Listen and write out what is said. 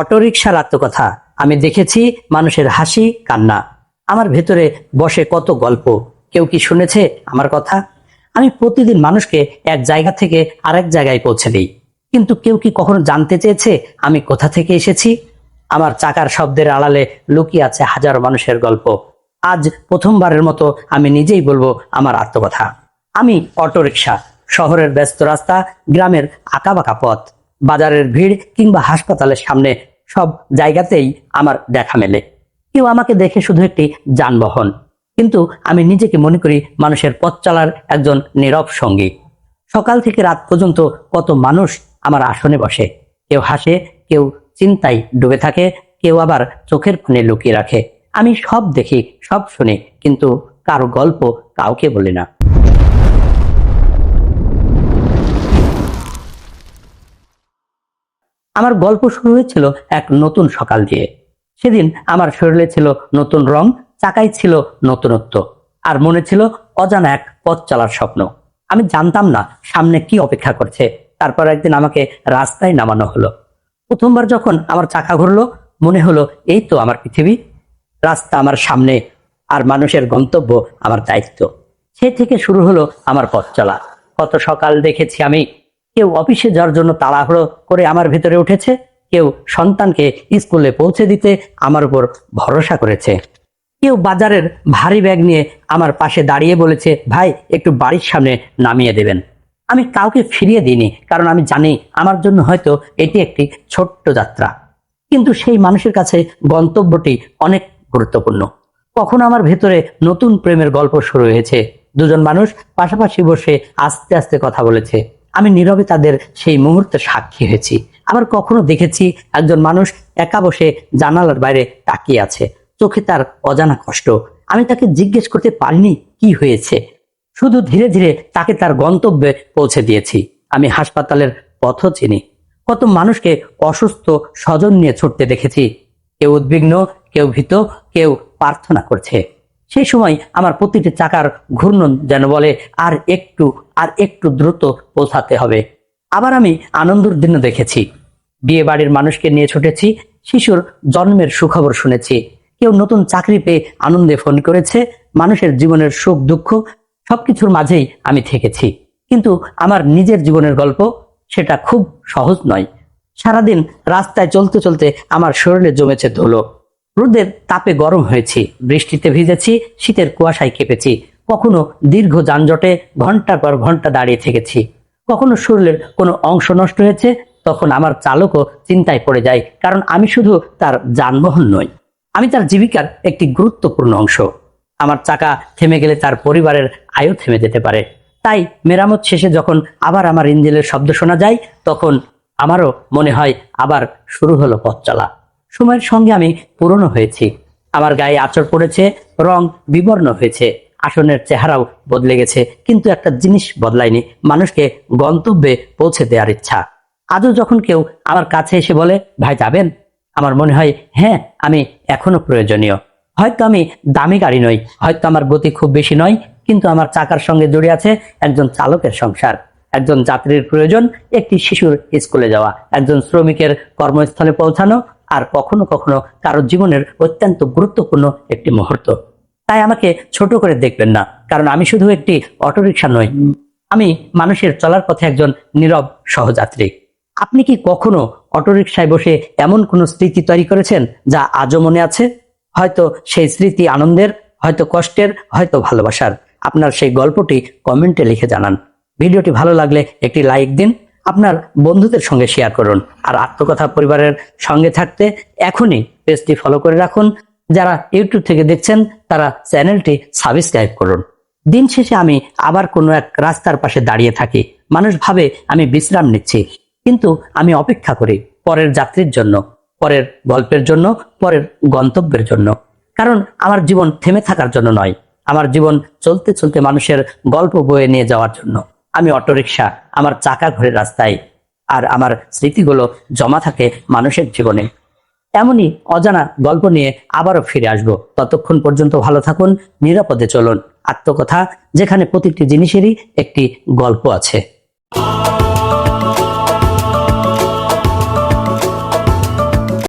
অটোরিকশার আত্মকথা। আমি দেখেছি মানুষের হাসি কান্না। আমার ভেতরে বসে কত গল্প। কেউ কি শুনেছে আমার কথা? আমি প্রতিদিন মানুষকে এক জায়গা থেকে আরেক জায়গায় পৌঁছে দিই, কিন্তু কেউ কি কখনো জানতে চেয়েছে আমি কোথা থেকে এসেছি? আমার চাকার শব্দের আড়ালে লুকিয়ে আছে হাজারো মানুষের গল্প। আজ প্রথমবারের মতো আমি নিজেই বলবো আমার আত্মকথা। আমি অটোরিকশা, শহরের ব্যস্ত রাস্তা, গ্রামের আঁকাবাঁকা পথ, বাজারের ভিড় কিংবা হাসপাতালের সামনে, সব জায়গাতেই আমার দেখা মেলে। কেউ আমাকে দেখে শুধু একটি যানবাহন, কিন্তু আমি নিজেকে মনে করি মানুষের পথ চলার একজন নীরব সঙ্গী। সকাল থেকে রাত পর্যন্ত কত মানুষ আমার আসনে বসে। কেউ হাসে, কেউ চিন্তায় ডুবে থাকে, কেউ আবার চোখের পানি লুকিয়ে রাখে। আমি সব দেখি, সব শুনি, কিন্তু কারো গল্প কাউকে বলি না। আমার গল্প শুরু হয়েছিল এক নতুন সকাল দিয়ে। সেদিন আমার শরীরে ছিল নতুন রং, চাকায় ছিল নতুনত্ব, আর মনে ছিল অজানা এক পথ চলার স্বপ্ন। আমি জানতাম না সামনে কি অপেক্ষা করছে। তারপর একদিন আমাকে রাস্তায় নামানো হলো। প্রথমবার যখন আমার চাকা ঘুরলো, মনে হলো এই তো আমার পৃথিবী। রাস্তা আমার সামনে, আর মানুষের গন্তব্য আমার দায়িত্ব। সে থেকে শুরু হলো আমার পথ চলা। কত সকাল দেখেছি আমি। কেউ অফিসে যাওয়ার জন্য তাড়াহুড়ো করে আমার ভিতরে উঠেছে, কেউ সন্তানকে স্কুলে পৌঁছে দিতে আমার উপর ভরসা করেছে, কেউ বাজারের ভারী ব্যাগ নিয়ে আমার পাশে দাঁড়িয়ে বলেছে, ভাই একটু বাড়ির সামনে নামিয়ে দেবেন। আমি কাউকে ফিরিয়ে দিইনি, কারণ আমি জানি আমার জন্য হয়তো এটি একটি ছোট্ট যাত্রা, কিন্তু সেই মানুষের কাছে গন্তব্যটি অনেক গুরুত্বপূর্ণ। কখনো আমার ভেতরে নতুন প্রেমের গল্প শুরু হয়েছে। দুজন মানুষ পাশাপাশি বসে আস্তে আস্তে কথা বলেছে। আমি নীরবে তাদের সেই মুহূর্তে সাক্ষী হয়েছি। আবার কখনো দেখেছি একজন মানুষ একা বসে জানালার বাইরে তাকিয়ে আছে, চোখে তার অজানা কষ্ট। আমি তাকে জিজ্ঞেস করতে পারিনি কি হয়েছে, শুধু ধীরে ধীরে তাকে তার গন্তব্যে পৌঁছে দিয়েছি। আমি হাসপাতালের পথও চিনি। কত মানুষকে অসুস্থ স্বজন নিয়ে ছুটতে দেখেছি। কেউ উদ্বিগ্ন, কেউ ভীত, কেউ প্রার্থনা করছে। সেই সময় আমার প্রতিটি চাকার ঘূর্ণন যেন বলে আর একটু দ্রুত পৌঁছাতে হবে। আবার আমি আনন্দের দিন দেখেছি। বিয়ে বাড়ির মানুষকে নিয়ে ছুটেছি, শিশুর জন্মের সুখবর শুনেছি, কেউ নতুন চাকরি পেয়ে আনন্দে ফোন করেছে। মানুষের জীবনের সুখ দুঃখ সবকিছুর মাঝেই আমি থেকেছি। কিন্তু আমার নিজের জীবনের গল্প, সেটা খুব সহজ নয়। সারাদিন রাস্তায় চলতে চলতে আমার শরীরে জমেছে ধুলো। রোদের তাপে গরম হয়েছি, বৃষ্টিতে ভিজেছি, শীতের কুয়াশায় কেঁপেছি। কখনো দীর্ঘ যানজটে ঘন্টার পর ঘন্টা দাঁড়িয়ে থেকেছি। কখনো শরীরের কোনো অংশ নষ্ট হয়েছে, তখন আমার চালকও চিন্তায় পড়ে যায়, কারণ আমি শুধু তার যানবাহন নই, আমি তার জীবিকার একটি গুরুত্বপূর্ণ অংশ। আমার চাকা থেমে গেলে তার পরিবারের আয়ও থেমে যেতে পারে। তাই মেরামত শেষে যখন আবার আমার ইঞ্জিনের শব্দ শোনা যায়, তখন আমারও মনে হয় আবার শুরু হলো পথ চলা। সময়ের সঙ্গে আমি পুরনো হয়েছি। আমার গায়ে আঁচড় পড়েছে, রং বিবর্ণ হয়েছে, আসনের চেহারাও বদলে গেছে, কিন্তু একটা জিনিস বদলায়নি, মানুষকে গন্তব্যে পৌঁছে দেওয়ার ইচ্ছা। আজও যখন কেউ আমার কাছে এসে বলে, ভাই যাবেন, আমার মনে হয় হ্যাঁ, আমি এখনো প্রয়োজনীয়। হয়তো আমি দামি গাড়ি নই, হয়তো আমার গতি খুব বেশি নয়, কিন্তু আমার চাকার সঙ্গে জড়িয়ে আছে একজন চালকের সংসার, একজন যাত্রীর প্রয়োজন, একটি শিশুর স্কুলে যাওয়া, একজন শ্রমিকের কর্মস্থলে পৌঁছানো, আর কখনো কখনো কারো জীবনের অত্যন্ত গুরুত্বপূর্ণ একটি মুহূর্ত। তাই আমাকে ছোট করে দেখবেন না, কারণ আমি শুধু একটি অটোরিকশা নই, আমি মানুষের চলার পথে একজন নীরব সহযাত্রী। আপনি কি কখনো অটোরিকশায় বসে এমন কোনো স্মৃতি তৈরি করেছেন যা আজও মনে আছে? হয়তো সেই স্মৃতি আনন্দের, হয়তো কষ্টের, হয়তো ভালোবাসার। আপনার সেই গল্পটি কমেন্টে লিখে জানান। ভিডিওটি ভালো লাগলে একটি লাইক দিন, আপনার বন্ধুদের সঙ্গে শেয়ার করুন। আর আত্মকথা পরিবারের সঙ্গে থাকতে এখনই পেজটি ফলো করে রাখুন। যারা ইউটিউব থেকে দেখছেন তারা চ্যানেলটি সাবস্ক্রাইব করুন। দিন শেষে আমি আবার কোনো এক রাস্তার পাশে দাঁড়িয়ে থাকি। মানুষ ভাবে আমি বিশ্রাম নিচ্ছি, কিন্তু আমি অপেক্ষা করি পরের যাত্রীর জন্য, পরের গল্পের জন্য, পরের গন্তব্যের জন্য। কারণ আমার জীবন থেমে থাকার জন্য নয়, আমার জীবন চলতে চলতে মানুষের গল্প বয়ে নিয়ে যাওয়ার জন্য। আমি অটোরিকশা, আমার চাকা ঘোরে রাস্তায়, আর আমার স্মৃতিগুলো জমা থাকে মানুষের জীবনে। এমনই অজানা গল্প নিয়ে আবারও ফিরে আসবো। ততক্ষণ পর্যন্ত ভালো থাকুন, নিরাপদে চলুন। আত্মকথা, যেখানে প্রতিটি জিনিসেরই একটি গল্প আছে।